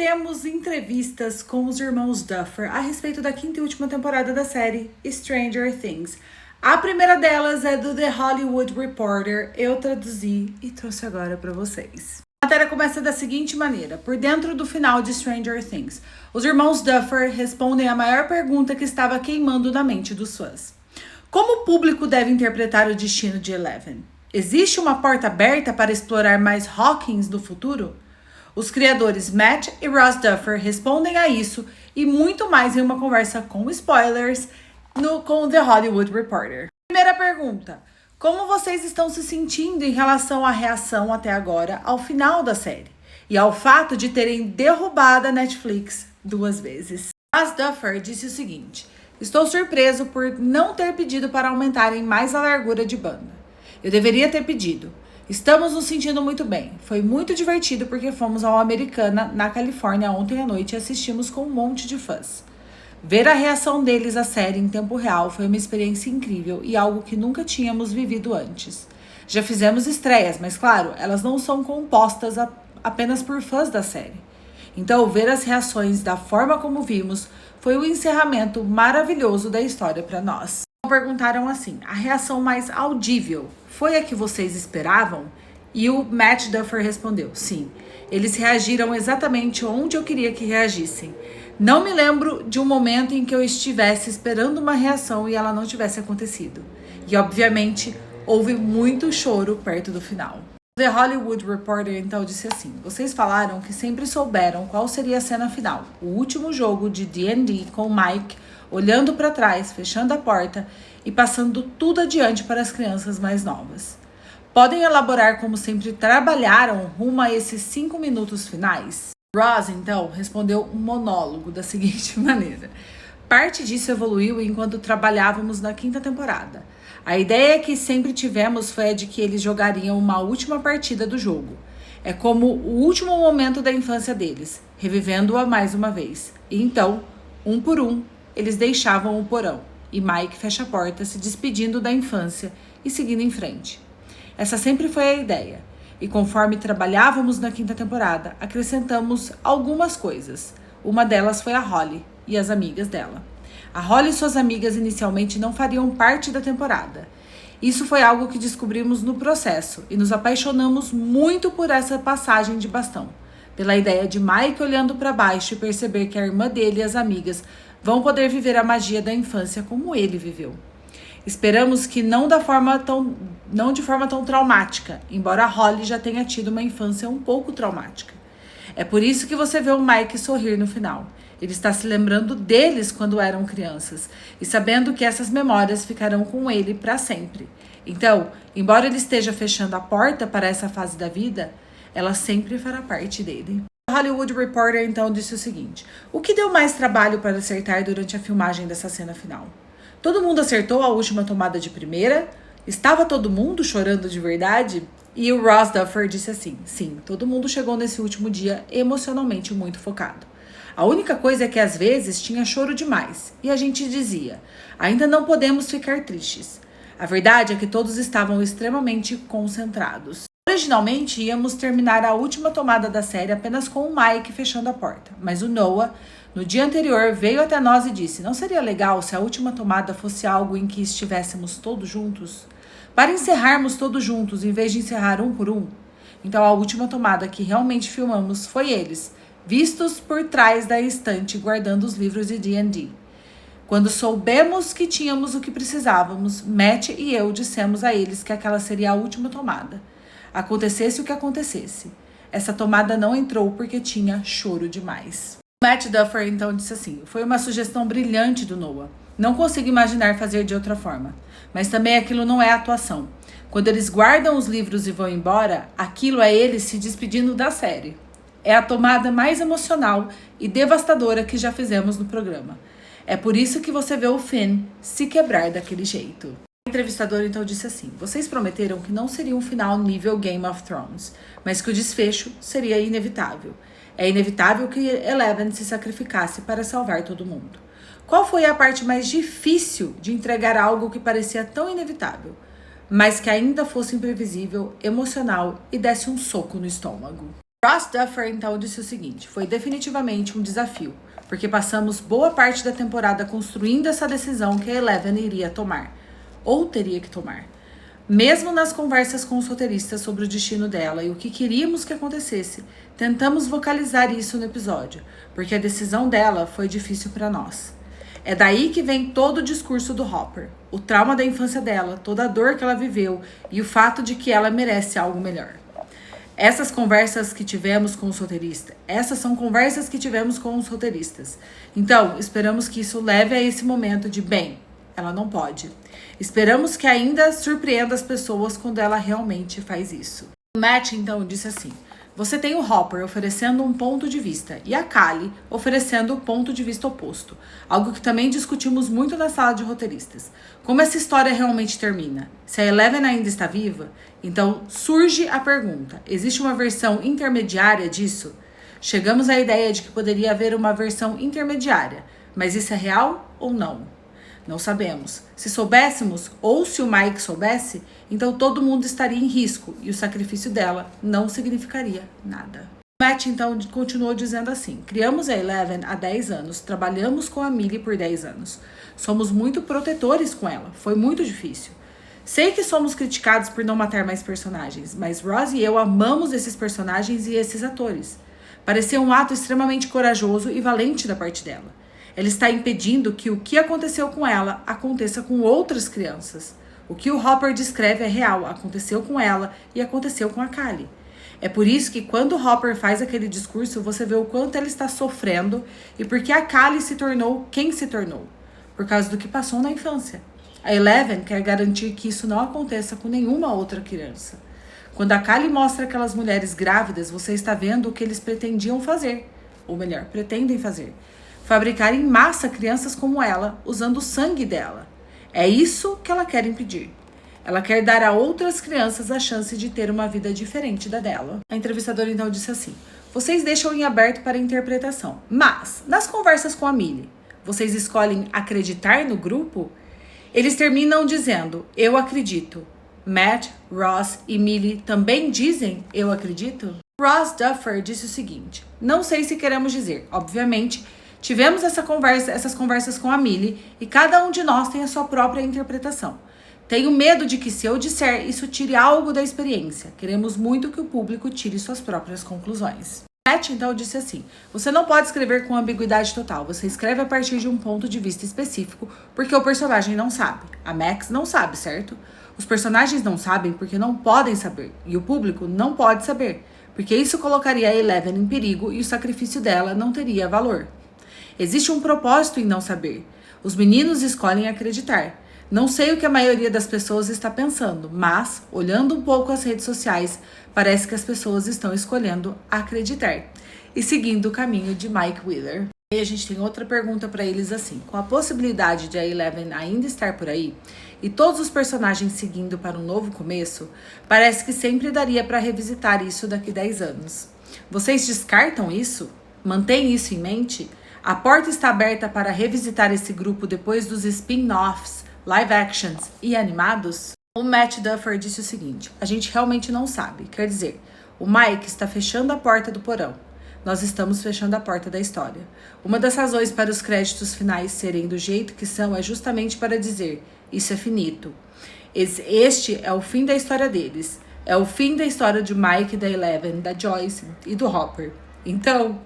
temos entrevistas com os irmãos Duffer a respeito da quinta e última temporada da série Stranger Things. A primeira delas é do The Hollywood Reporter, eu traduzi e trouxe agora para vocês. A matéria começa da seguinte maneira: por dentro do final de Stranger Things, os irmãos Duffer respondem a maior pergunta que estava queimando na mente dos fãs. Como o público deve interpretar o destino de Eleven? Existe uma porta aberta para explorar mais Hawkins no futuro? Os criadores Matt e Ross Duffer respondem a isso e muito mais em uma conversa com spoilers com The Hollywood Reporter. Primeira pergunta: como vocês estão se sentindo em relação à reação até agora ao final da série e ao fato de terem derrubado a Netflix 2 vezes? Ross Duffer disse o seguinte: estou surpreso por não ter pedido para aumentarem mais a largura de banda. Eu deveria ter pedido. Estamos nos sentindo muito bem. Foi muito divertido porque fomos ao Americana, na Califórnia, ontem à noite e assistimos com um monte de fãs. Ver a reação deles à série em tempo real foi uma experiência incrível e algo que nunca tínhamos vivido antes. Já fizemos estreias, mas claro, elas não são compostas apenas por fãs da série. Então, ver as reações da forma como vimos foi o encerramento maravilhoso da história para nós. Perguntaram assim: a reação mais audível foi a que vocês esperavam? E o Matt Duffer respondeu: sim, eles reagiram exatamente onde eu queria que reagissem. Não me lembro de um momento em que eu estivesse esperando uma reação e ela não tivesse acontecido. E obviamente houve muito choro perto do final. The Hollywood Reporter então disse assim: vocês falaram que sempre souberam qual seria a cena final, o último jogo de D&D com Mike olhando para trás, fechando a porta e passando tudo adiante para as crianças mais novas. Podem elaborar como sempre trabalharam rumo a esses 5 minutos finais? Ross, então, respondeu um monólogo da seguinte maneira: parte disso evoluiu enquanto trabalhávamos na 5ª temporada. A ideia que sempre tivemos foi a de que eles jogariam uma última partida do jogo. É como o último momento da infância deles, revivendo-a mais uma vez. E então, um por um, eles deixavam o porão, e Mike fecha a porta, se despedindo da infância e seguindo em frente. Essa sempre foi a ideia, e conforme trabalhávamos na 5ª temporada, acrescentamos algumas coisas. Uma delas foi a Holly e as amigas dela. A Holly e suas amigas inicialmente não fariam parte da temporada. Isso foi algo que descobrimos no processo, e nos apaixonamos muito por essa passagem de bastão. Pela ideia de Mike olhando para baixo e perceber que a irmã dele e as amigas vão poder viver a magia da infância como ele viveu. Esperamos que não de forma tão traumática, embora a Holly já tenha tido uma infância um pouco traumática. É por isso que você vê o Mike sorrir no final. Ele está se lembrando deles quando eram crianças e sabendo que essas memórias ficarão com ele para sempre. Então, embora ele esteja fechando a porta para essa fase da vida, ela sempre fará parte dele. O Hollywood Reporter então disse o seguinte: o que deu mais trabalho para acertar durante a filmagem dessa cena final? Todo mundo acertou a última tomada de primeira? Estava todo mundo chorando de verdade? E o Ross Duffer disse assim: sim, todo mundo chegou nesse último dia emocionalmente muito focado. A única coisa é que às vezes tinha choro demais e a gente dizia: ainda não podemos ficar tristes. A verdade é que todos estavam extremamente concentrados. Originalmente íamos terminar a última tomada da série apenas com o Mike fechando a porta, mas o Noah, no dia anterior, veio até nós e disse: não seria legal se a última tomada fosse algo em que estivéssemos todos juntos? Para encerrarmos todos juntos, em vez de encerrar um por um? Então a última tomada que realmente filmamos foi eles, vistos por trás da estante guardando os livros de D&D. Quando soubemos que tínhamos o que precisávamos, Matt e eu dissemos a eles que aquela seria a última tomada. Acontecesse o que acontecesse. Essa tomada não entrou porque tinha choro demais. Matt Duffer então disse assim: foi uma sugestão brilhante do Noah. Não consigo imaginar fazer de outra forma. Mas também aquilo não é atuação. Quando eles guardam os livros e vão embora, aquilo é eles se despedindo da série. É a tomada mais emocional e devastadora que já fizemos no programa. É por isso que você vê o Finn se quebrar daquele jeito. O entrevistador então disse assim: vocês prometeram que não seria um final nível Game of Thrones, mas que o desfecho seria inevitável. É inevitável que Eleven se sacrificasse para salvar todo mundo. Qual foi a parte mais difícil de entregar algo que parecia tão inevitável, mas que ainda fosse imprevisível, emocional e desse um soco no estômago? Ross Duffer então disse o seguinte: foi definitivamente um desafio, porque passamos boa parte da temporada construindo essa decisão que a Eleven iria tomar, ou teria que tomar. Mesmo nas conversas com os roteiristas sobre o destino dela e o que queríamos que acontecesse, tentamos vocalizar isso no episódio, porque a decisão dela foi difícil para nós. É daí que vem todo o discurso do Hopper, o trauma da infância dela, toda a dor que ela viveu e o fato de que ela merece algo melhor. Essas são conversas que tivemos com os roteiristas. Então, esperamos que isso leve a esse momento de, bem, ela não pode. Esperamos que ainda surpreenda as pessoas quando ela realmente faz isso. O Matt, então, disse assim: você tem o Hopper oferecendo um ponto de vista e a Kali oferecendo o ponto de vista oposto. Algo que também discutimos muito na sala de roteiristas. Como essa história realmente termina? Se a Eleven ainda está viva? Então surge a pergunta: existe uma versão intermediária disso? Chegamos à ideia de que poderia haver uma versão intermediária, mas isso é real ou não? Não sabemos. Se soubéssemos, ou se o Mike soubesse, então todo mundo estaria em risco e o sacrifício dela não significaria nada. Matt então continuou dizendo assim: criamos a Eleven há 10 anos, trabalhamos com a Millie por 10 anos. Somos muito protetores com ela, foi muito difícil. Sei que somos criticados por não matar mais personagens, mas Ross e eu amamos esses personagens e esses atores. Parecia um ato extremamente corajoso e valente da parte dela. Ela está impedindo que o que aconteceu com ela aconteça com outras crianças. O que o Hopper descreve é real, aconteceu com ela e aconteceu com a Kali. É por isso que quando o Hopper faz aquele discurso, você vê o quanto ela está sofrendo e por que a Kali se tornou quem se tornou. Por causa do que passou na infância. A Eleven quer garantir que isso não aconteça com nenhuma outra criança. Quando a Kali mostra aquelas mulheres grávidas, você está vendo o que eles pretendiam fazer. Ou melhor, pretendem fazer. Fabricar em massa crianças como ela, usando o sangue dela. É isso que ela quer impedir. Ela quer dar a outras crianças a chance de ter uma vida diferente da dela. A entrevistadora então disse assim: vocês deixam em aberto para interpretação, mas nas conversas com a Millie, vocês escolhem acreditar no grupo? Eles terminam dizendo: eu acredito. Matt, Ross e Millie também dizem eu acredito? Ross Duffer disse o seguinte: não sei se queremos dizer, obviamente. Tivemos essas conversas com a Millie e cada um de nós tem a sua própria interpretação. Tenho medo de que se eu disser, isso tire algo da experiência. Queremos muito que o público tire suas próprias conclusões. Matt então disse assim: você não pode escrever com ambiguidade total. Você escreve a partir de um ponto de vista específico porque o personagem não sabe. A Max não sabe, certo? Os personagens não sabem porque não podem saber. E o público não pode saber. Porque isso colocaria a Eleven em perigo e o sacrifício dela não teria valor. Existe um propósito em não saber. Os meninos escolhem acreditar. Não sei o que a maioria das pessoas está pensando, mas, olhando um pouco as redes sociais, parece que as pessoas estão escolhendo acreditar e seguindo o caminho de Mike Wheeler. E a gente tem outra pergunta para eles assim: com a possibilidade de a Eleven ainda estar por aí e todos os personagens seguindo para um novo começo, parece que sempre daria para revisitar isso daqui 10 anos. Vocês descartam isso? Mantêm isso em mente? A porta está aberta para revisitar esse grupo depois dos spin-offs, live actions e animados? O Matt Duffer disse o seguinte: a gente realmente não sabe. Quer dizer, o Mike está fechando a porta do porão. Nós estamos fechando a porta da história. Uma das razões para os créditos finais serem do jeito que são é justamente para dizer: isso é finito. Este é o fim da história deles. É o fim da história de Mike, da Eleven, da Joyce e do Hopper. Então,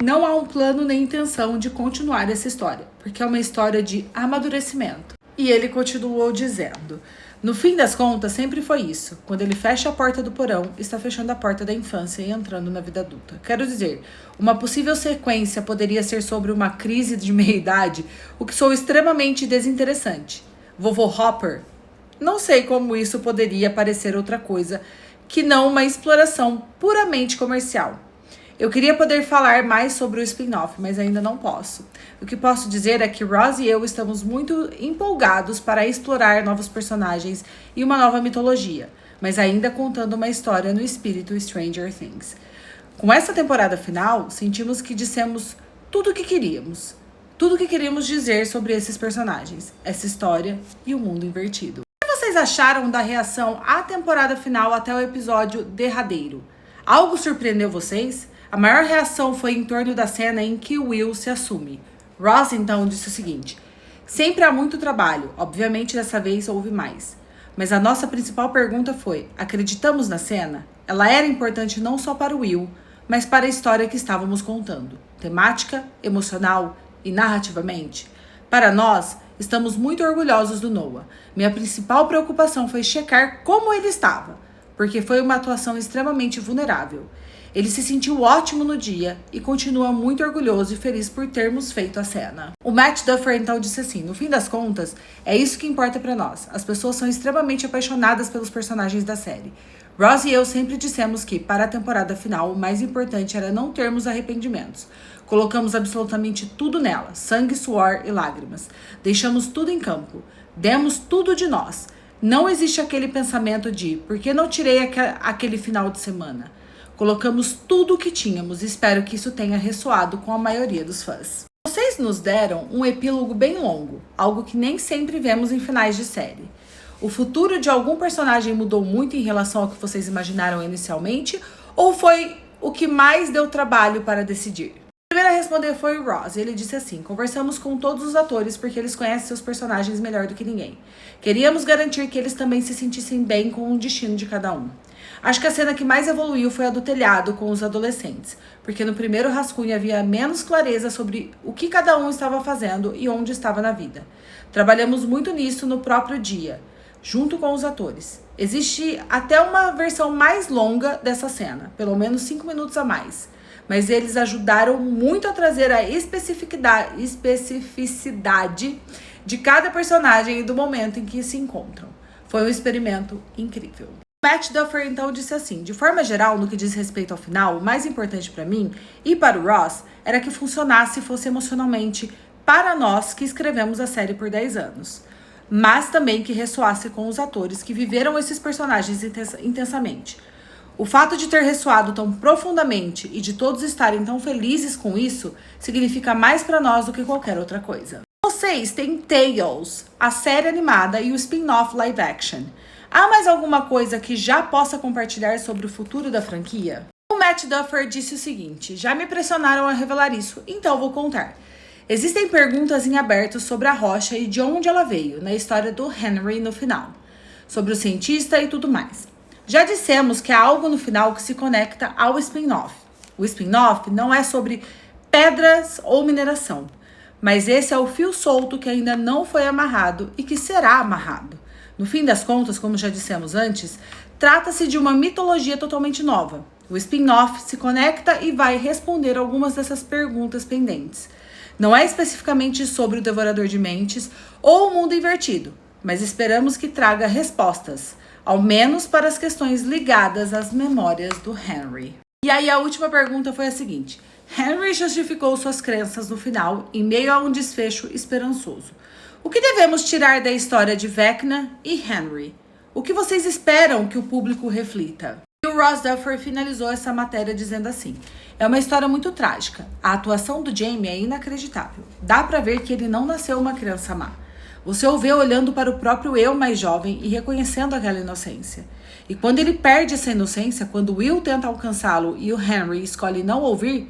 não há um plano nem intenção de continuar essa história, porque é uma história de amadurecimento. E ele continuou dizendo: no fim das contas, sempre foi isso. Quando ele fecha a porta do porão, está fechando a porta da infância e entrando na vida adulta. Quero dizer, uma possível sequência poderia ser sobre uma crise de meia-idade, o que soa extremamente desinteressante. Vovô Hopper? Não sei como isso poderia parecer outra coisa que não uma exploração puramente comercial. Eu queria poder falar mais sobre o spin-off, mas ainda não posso. O que posso dizer é que Ross e eu estamos muito empolgados para explorar novos personagens e uma nova mitologia, mas ainda contando uma história no espírito Stranger Things. Com essa temporada final, sentimos que dissemos tudo o que queríamos. Tudo o que queríamos dizer sobre esses personagens, essa história e o mundo invertido. O que vocês acharam da reação à temporada final até o episódio derradeiro? Algo surpreendeu vocês? A maior reação foi em torno da cena em que Will se assume. Ross então disse o seguinte: sempre há muito trabalho, obviamente dessa vez houve mais. Mas a nossa principal pergunta foi: acreditamos na cena? Ela era importante não só para Will, mas para a história que estávamos contando, temática, emocional e narrativamente. Para nós, estamos muito orgulhosos do Noah. Minha principal preocupação foi checar como ele estava, porque foi uma atuação extremamente vulnerável. Ele se sentiu ótimo no dia e continua muito orgulhoso e feliz por termos feito a cena. O Matt Duffer então disse assim: no fim das contas, é isso que importa pra nós. As pessoas são extremamente apaixonadas pelos personagens da série. Ross e eu sempre dissemos que, para a temporada final, o mais importante era não termos arrependimentos. Colocamos absolutamente tudo nela, sangue, suor e lágrimas. Deixamos tudo em campo. Demos tudo de nós. Não existe aquele pensamento de por que não tirei aquele final de semana. Colocamos tudo o que tínhamos e espero que isso tenha ressoado com a maioria dos fãs. Vocês nos deram um epílogo bem longo, algo que nem sempre vemos em finais de série. O futuro de algum personagem mudou muito em relação ao que vocês imaginaram inicialmente, ou foi o que mais deu trabalho para decidir? O primeiro a responder foi o Ross. Ele disse assim: conversamos com todos os atores porque eles conhecem seus personagens melhor do que ninguém. Queríamos garantir que eles também se sentissem bem com o destino de cada um. Acho que a cena que mais evoluiu foi a do telhado com os adolescentes, porque no primeiro rascunho havia menos clareza sobre o que cada um estava fazendo e onde estava na vida. Trabalhamos muito nisso no próprio dia, junto com os atores. Existe até uma versão mais longa dessa cena, pelo menos 5 minutos a mais. Mas eles ajudaram muito a trazer a especificidade de cada personagem e do momento em que se encontram. Foi um experimento incrível. Matt Duffer então disse assim: de forma geral, no que diz respeito ao final, o mais importante para mim e para o Ross era que funcionasse e fosse emocionalmente para nós que escrevemos a série por 10 anos. Mas também que ressoasse com os atores que viveram esses personagens intensamente. O fato de ter ressoado tão profundamente e de todos estarem tão felizes com isso significa mais para nós do que qualquer outra coisa. Vocês têm Tales, a série animada e o spin-off live action. Há mais alguma coisa que já possa compartilhar sobre o futuro da franquia? O Matt Duffer disse o seguinte: já me pressionaram a revelar isso, então vou contar. Existem perguntas em aberto sobre a rocha e de onde ela veio, na história do Henry no final, sobre o cientista e tudo mais. Já dissemos que há algo no final que se conecta ao spin-off. O spin-off não é sobre pedras ou mineração, mas esse é o fio solto que ainda não foi amarrado e que será amarrado. No fim das contas, como já dissemos antes, trata-se de uma mitologia totalmente nova. O spin-off se conecta e vai responder algumas dessas perguntas pendentes. Não é especificamente sobre o Devorador de Mentes ou o Mundo Invertido, mas esperamos que traga respostas, ao menos para as questões ligadas às memórias do Henry. E aí a última pergunta foi a seguinte: Henry justificou suas crenças no final em meio a um desfecho esperançoso. O que devemos tirar da história de Vecna e Henry? O que vocês esperam que o público reflita? E o Ross Duffer finalizou essa matéria dizendo assim: é uma história muito trágica. A atuação do Jamie é inacreditável. Dá pra ver que ele não nasceu uma criança má. Você o vê olhando para o próprio eu mais jovem e reconhecendo aquela inocência. E quando ele perde essa inocência, quando Will tenta alcançá-lo e o Henry escolhe não ouvir,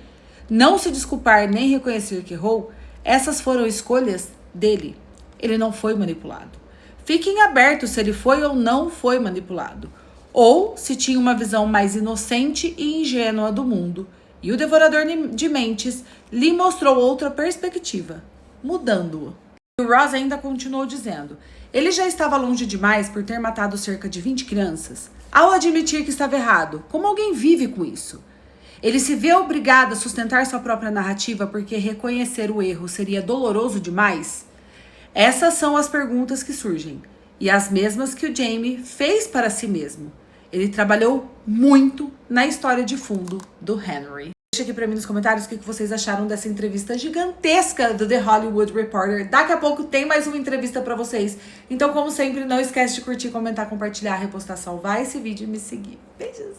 não se desculpar nem reconhecer que errou, essas foram escolhas dele. Ele não foi manipulado. Fiquem abertos se ele foi ou não foi manipulado, ou se tinha uma visão mais inocente e ingênua do mundo, e o Devorador de Mentes lhe mostrou outra perspectiva, mudando-o. E o Ross ainda continuou dizendo: ele já estava longe demais por ter matado cerca de 20 crianças. Ao admitir que estava errado, como alguém vive com isso? Ele se vê obrigado a sustentar sua própria narrativa porque reconhecer o erro seria doloroso demais? Essas são as perguntas que surgem, e as mesmas que o Jamie fez para si mesmo. Ele trabalhou muito na história de fundo do Henry. Deixa aqui pra mim nos comentários o que vocês acharam dessa entrevista gigantesca do The Hollywood Reporter. Daqui a pouco tem mais uma entrevista pra vocês. Então, como sempre, não esquece de curtir, comentar, compartilhar, repostar, salvar esse vídeo e me seguir. Beijos!